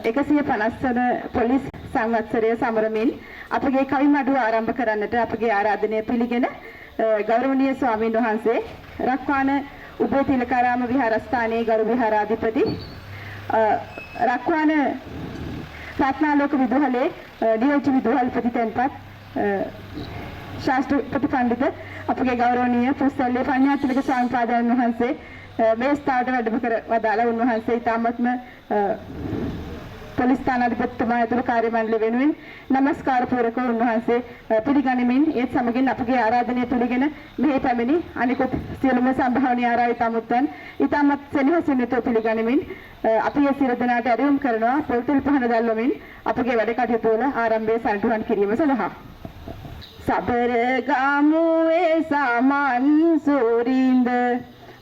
150 වන පොලිස් සංවත්සරය සමරමින් අපගේ කවි මඩුව ආරම්භ කරන්නට අපගේ ආරාධනය පිළිගෙන ගෞරවනීය ස්වාමීන් වහන්සේ රක්වාන උභය තිලකාරාම විහාරස්ථානයේ ගරු විහාරාධිපති රක්වාන රත්නාලෝක විදුහලේ නියෝජ්‍ය විදුහල්පති තැන්පත් ශාස්ත්‍රපති පඬිත අපගේ ගෞරවනීය පුස්තල්ලේ පඤ්ඤාතිලක ස්වාමීන් වහන්සේ මේ ස්ථානට වැඩම කර වදාළ උන්වහන්සේ ඉතාමත්ම පොලිස් ස්ථානාධිපතිතුමා ඇතුළු කාර්ය මණ්ඩලය වෙනුවෙන් নমස්කාර පූරක උන්වහන්සේ පිළිගනිමින් ඒත් සමගින් අපගේ ආරාධනය පිළිගෙන මෙහි පැමිණි අනිකුත් සියලුම සම්භාවනීය ආරාධිත අමුත්තන් ඉතාමත් සෙනෙහසින් යුතුව පිළිගනිමින් අපි සියලු දෙනාට ඇරයුම් කරනවා පොල්තෙල් පහන දැල්වමින් අපගේ වැඩ කටයුතු වල ආරම්භය සනිටුහන් කිරීම සඳහා සබර ගමුවේ සමන් සූරින්ද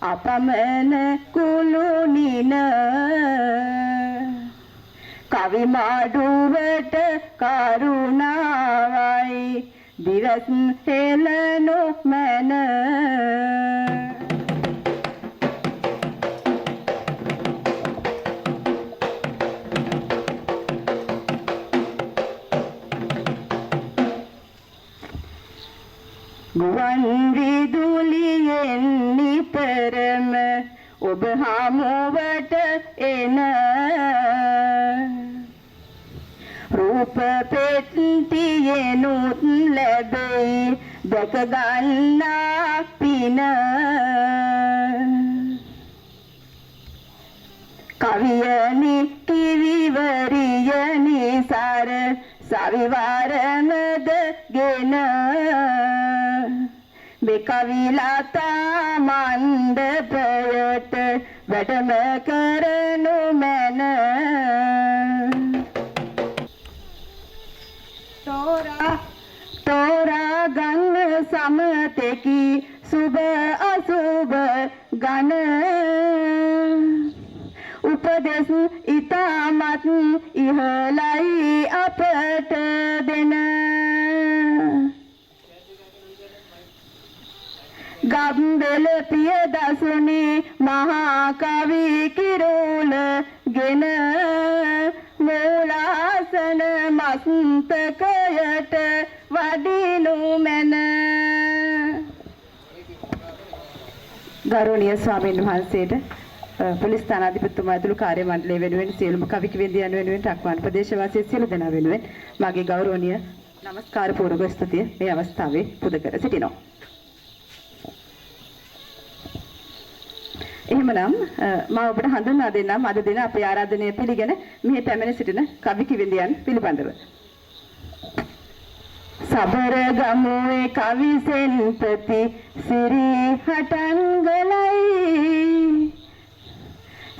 අපමණ කුළුනින කවි මාඩුවට කරුණාවයි දිවස් හෙළනු මැන ගුවන් විදුලියෙන් නිතරම ඔබ හමුවට එන රූප පෙට්ටියෙනුත් ලැබෙයි දැක ගන්නා පින කවියනි කිවිවරියනි සර සවිවරමද ගෙන මේ කවිලතා මණ්ඩපයට වැඩම කරනු මැන තෝරා ගන්න සමතෙකි සුබ අසුබ ගන උපදෙස් ඉතාමත් ඉහළයි අපට දෙන ගම්බෙල පියදසුනි මහා කවි කිරුල ගෙන මූලාසන මස්තකයට වඩිනු මැන ගෞරවනීය ස්වාමීන් වහන්සේට පොලිස් ස්ථානාධිපතිතුමා ඇතුළු කාර්ය මණ්ඩලය වෙනුවෙන් සියලුම කවි කිවිඳියන් වෙනුවෙන් රක්වාන ප්‍රදේශවාසී සියලු දෙනා වෙනුවෙන් මාගේ ගෞරවනීය নমස්කාර පූර්වක ස්තුතිය මේ අවස්ථාවේ පුද කර සිටිනවා. එහෙමනම් මම ඔබට හඳුන්වා දෙන්නම් අද දින අපේ ආරාධනය පිළිගෙන මෙහි පැමිණ සිටින කවි කිවිඳියන් පිළිබඳව. සබර ගමුවේ කවි සෙන්පති සිරි හටන්ගලයි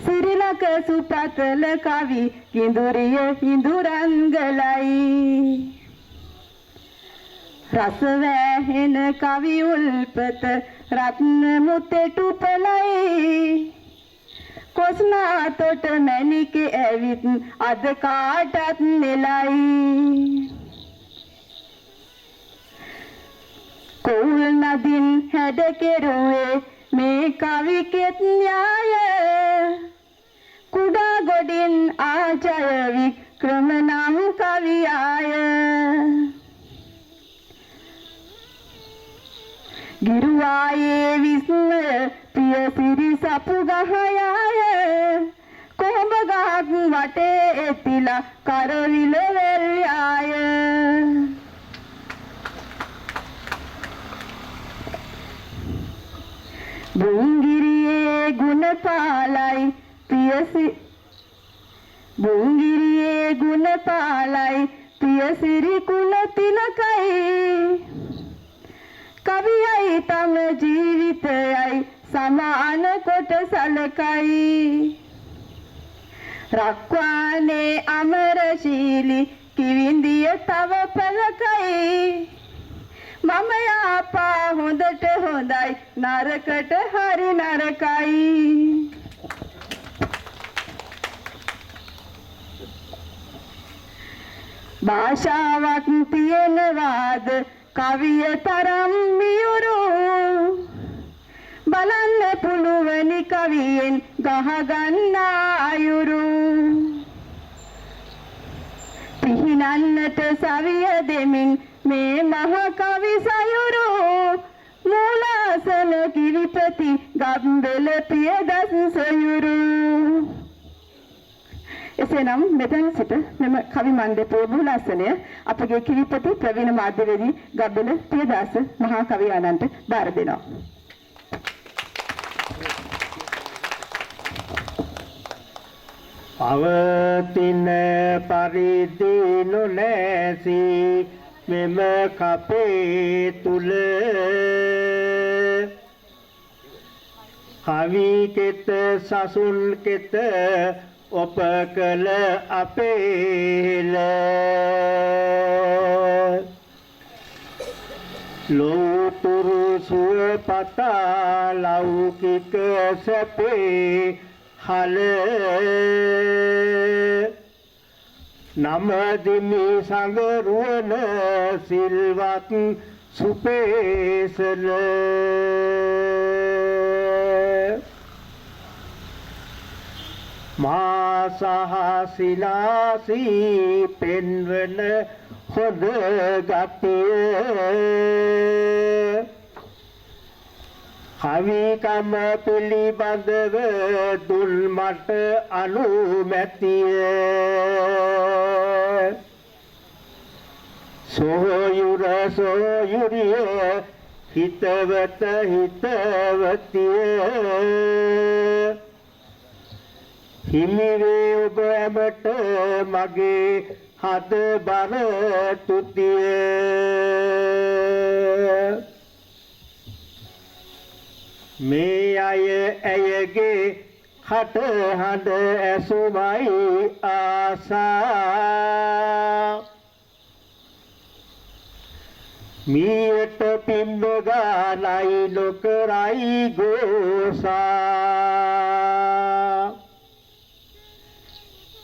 සිරිලක සුපතල කවි කිඳුරිය හිඳුරන්ගලයි රස වැහෙන කවි උල්පත රත්න මුතෙටු පලයි කොස්නා තොට මැණික ඇවිත් අද කාටත් නෙලයි කෝල් නදින් හැඩ කෙරුවේ මේ කවි කෙත් න්‍යාය කුඩා ගොඩින් ආජය වික්‍රම නම් කවියාය ගිරුවායේ විස්මය පිය සිරි සපු ගහයාය කොඹ ගහක් වටේ එතිලා කරවිල වෙල්යාය බුංගිරියේ ගුණපාලයි බුංගිරියේ ගුණපාලයි පිය සිරි කුල තිලකයි කවියයි තම ජීවිතයයි සමාන කොට සලකයි රක්වානේ අමරශීලී කිවිඳිය තව පළකයි මම යාපා හොඳට හොඳයි නරකට හරි නරකයි භාෂාවක් තියෙනවාද කවිය තරම් මියුරු බලන්න පුළුවනි කවියෙන් ගහ ගන්න අයුරු පිහිනන්නට සවිය දෙමින් මේ මහ කවි සයුරු මූලාසන කිරිපති ගම්බෙල පියදස් සොයුරු. එසේනම් මෙතන සිට මෙම කවි මණ්ඩපයේ මූලාසනය අපගේ කිරිපති ප්‍රවීණ මාධ්‍යවේදී ගම්බෙල පියදාස මහා කවි ආනන්ට බාර දෙනවා. අවතින පරිදි නොනැසි මෙම කපේ තුල කවි කෙත සසුන් කෙත ඔප කළ අපේල ලෝතුරු සුව පතා ලෞකික සැපේ හල නමදිමි සංගරුවන සිල්වත් සුපේසල මා සහ සිනාසී පෙන්වන හොඳ ගතිය කවිකම පිළිබඳව දුල් මට අනුමැතිය සොයුර සොයුරිය හිතවත හිතවතිය හිමිවේ ඔබ ඇමට මගේ හද බර තුතිය මේ අය ඇයගේ කටහඬ ඇසුමයි ආසා මියට පිම්බ ගානයි නොකරයි ගෝසා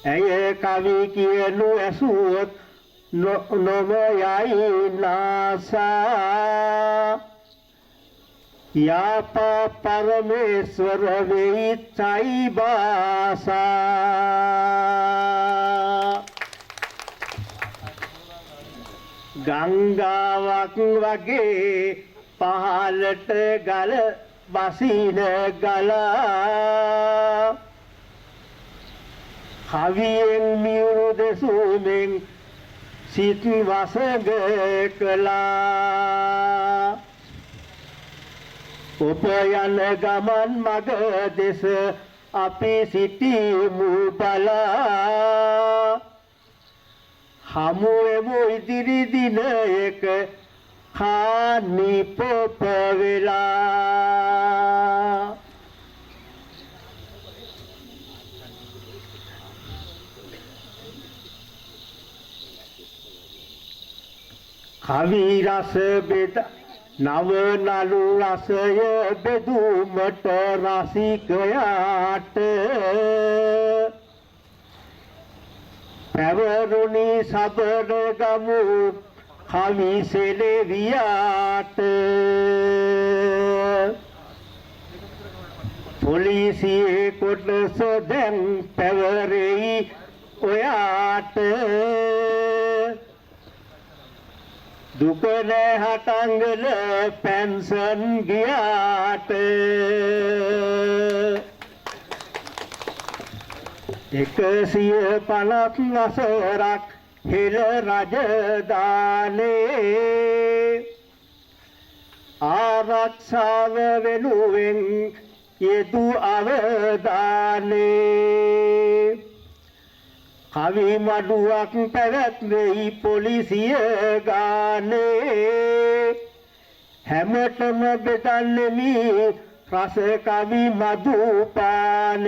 ඇය කවි කියනු ඇසුවොත් නොමයයි නාසා यापा परमेश्वर वेचाई बासा गंगाවක් වගේ පහළට ගල බසින ගලා කවියෙන් මියුරු දෙසුමින් සිත් වසඟ කළා ඔප යන ගමන් මග දෙස අපි සිටිමු බලා හමුවෙමු ඉදිරි දිනයක කානි පොප වෙලා කවි රස බෙද නව නලු රසය බෙදුමට රසිකයාට පැවරුණි සබර ගමු කවි සෙලවියාට පොලිසියේ කොටස දැන් පැවරෙයි ඔයාට දුක නැහටංගල පෙන්ෂන් ගියාට 150 වසරක් හෙළ රජදානේ ආරක්ෂාව වෙනුවෙන් යෙදු අවදානේ කවි මඩුවක් පැවැත්වෙයි පොලිසිය ගානේ හැමතෙම බෙදන්නෙමි රස කවි මදුපානේ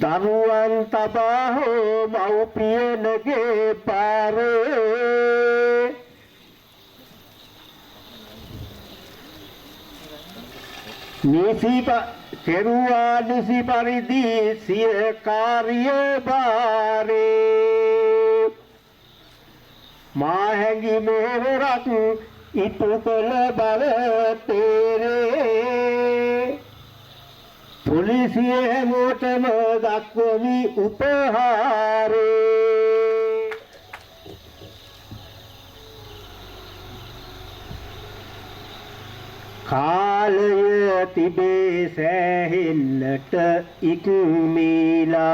දරුවන් තබා හෝ මව්පියනගේ පාරේ නිසිප කෙරුවා නිසි පරිදි සිය කාර්ය භාරේ මා හැඟි මෙහෙවරක් ඉටු කළ බල තේරේ පොලිසිය හැමෝටම දක්වමි උපහාරේ. කාලය තිබේ සෑහෙන්නට ඉක්මීලා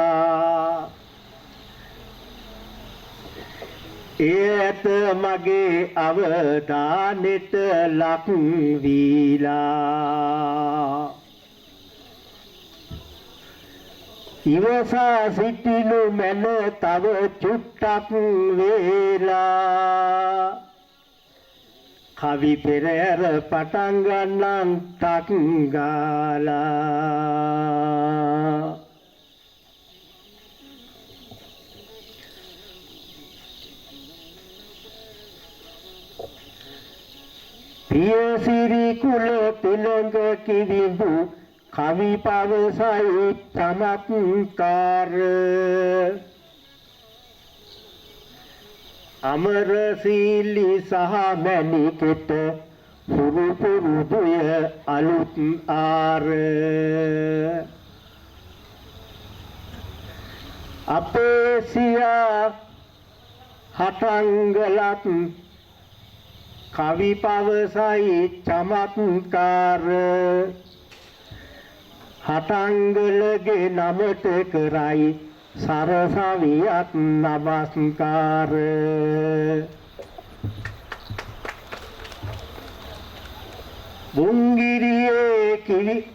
එයත මගේ අවධානෙට ලක් වීලා ඉවසා සිටිනු මැන තව චුට්ටක් වේලා කවි පෙරහැර පටන් ගන්නම් තක් ගාලා පියසිරි කුල තිලංග කිවිඳු කවි පවසයි චමත්කාර අමරසීලි සහ මැණිකෙට පුරු පුරුදුය අලුත් ආර අපේ සියා හටංගලත් කවි පවසයි චමත්කාර හටංගලගේ නමට කරයි සරසවියත් නමස්කාර බුංගිරියේ කිවි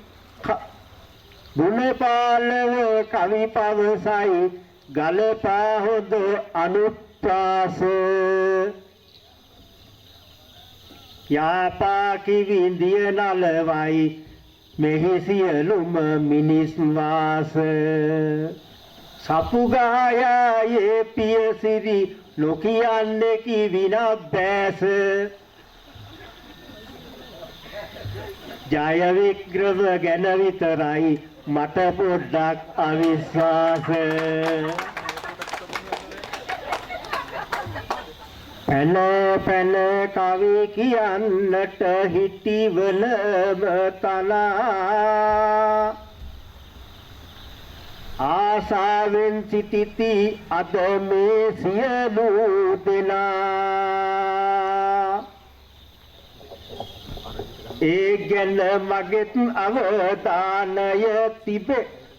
බුනපාලව කවි පවසයි ගලපා හොද අනුත්පාස යාපා කිවිඳිය නලවයි මෙහි සියලුම මිනිස් වාස සපුගායේ පියසිරි නොකියන්නේ කිවිනබ්බෑස ජය වික්‍රම ගැන විතරයි මට පොඩ්ඩක් අවිශ්වාස පැන පැන කවි කියන්නට හිටිවලම තනා ආසාවෙන් සිටිති අද මේ සියලු දෙනා ඒ ගැන මගෙත්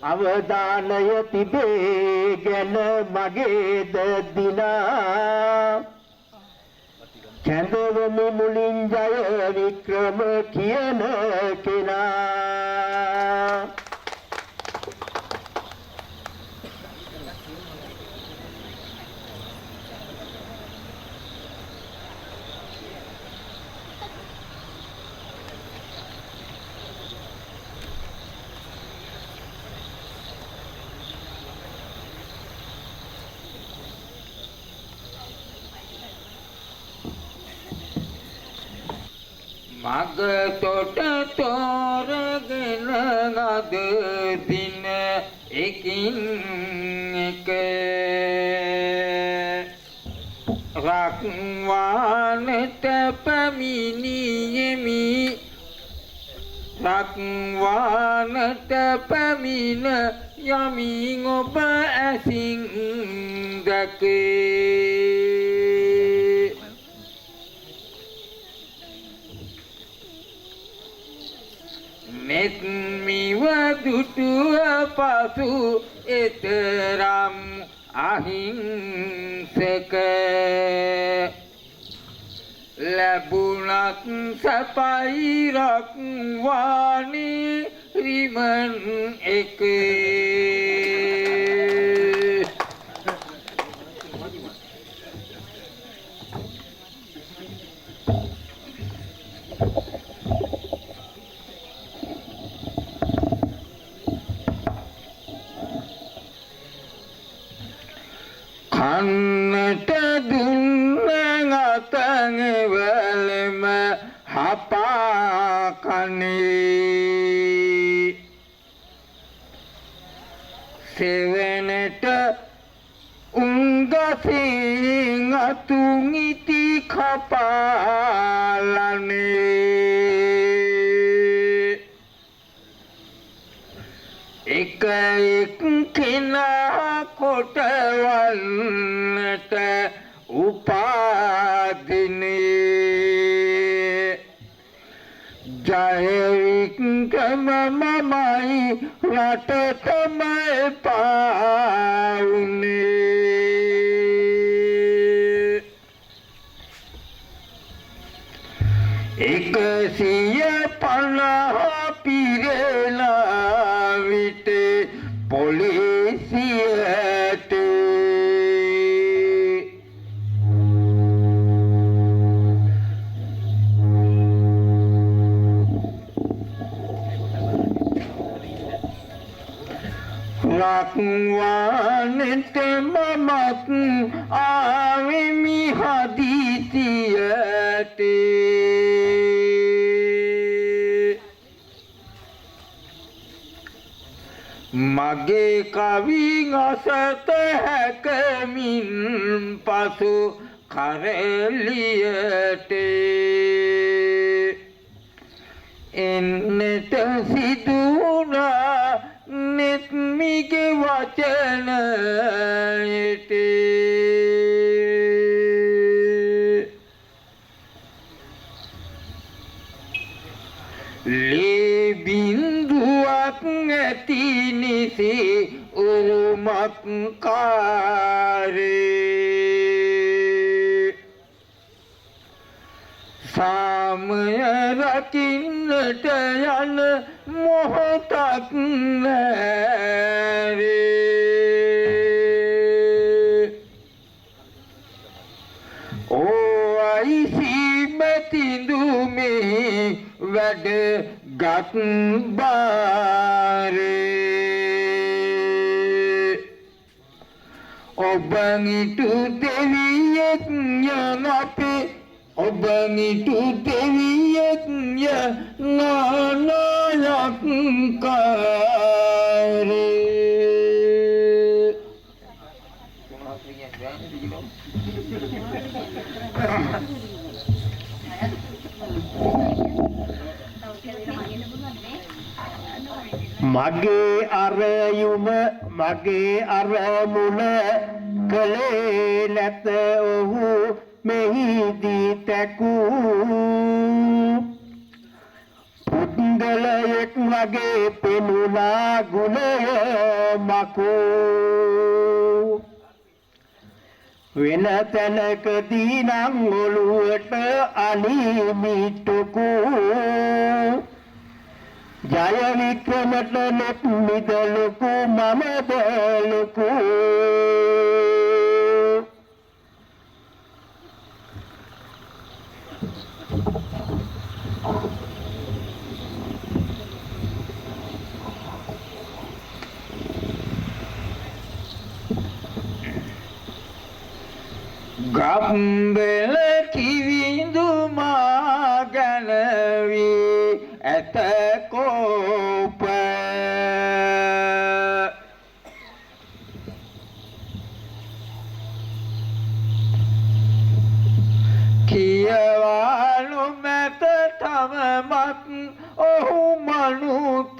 අවධානය තිබේ ගැන මගේද දිනා කැඳවමු මුලින් ජය වික්‍රම කියන කෙනා මග තොට තෝරගෙන ගද දින එකින් එක රක්වානට පැමිණියෙමි රක්වානට පැමිණ යමින් ඔබ ඇසින් දැකේ මෙත්මිව දුටුව පසු එතරම් අහිංසක ලැබුණත් සැපයි රක්වානේ රිමන් එක කන්නට දුන්න අතංවලම හපා කනේ සෙවනට උංගසින් අතුන් ඉති කපාලනේ එක එක්කෙනා කොටවන්නට උපාදිනේ ජය වික්‍රම මමයි රටටම පාවුනේ 150 පිරෙලා විට පොලිසියට රක්වානෙට මමත් ආවෙමි හදිසියට මගේ කවින් අසත හැකමින් පසු කරලියට එන්නට සිදුනා නෙත්මිගේ වචනයට ලේ බින්දුවක් ඇති නිසි උරුමක් කාරේ සාමය රකින්නට යන මොහොතක් නෑරේ ඕයිසි මෙතිඳුමේ වැඩ ගත් බාරේ ඔබනිටු දෙවියෙක් යන අපේ ඔබනිටු දෙවියෙක් නානායක් කාරේ මගේ අරයුම මගේ අරමුණ කලේ නැත ඔහු මෙහිදී තැකූ පුද්ගලයෙක් වගේ පෙනුනා ගුණය මකෝ වෙන තැනකදී නම් ඔළුවට අනිමිටකෝ ජය වික්‍රමට නෙත් මිදලකු මම දලකු ගම්බෙල කිවිඳු මා ගැන වී ඇත කෝප කියවාලු මැත තමමත් ඔහු මනුතාපේ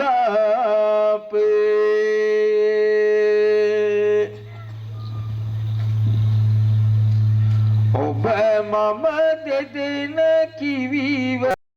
ඔබ මම දෙදෙන කිවිව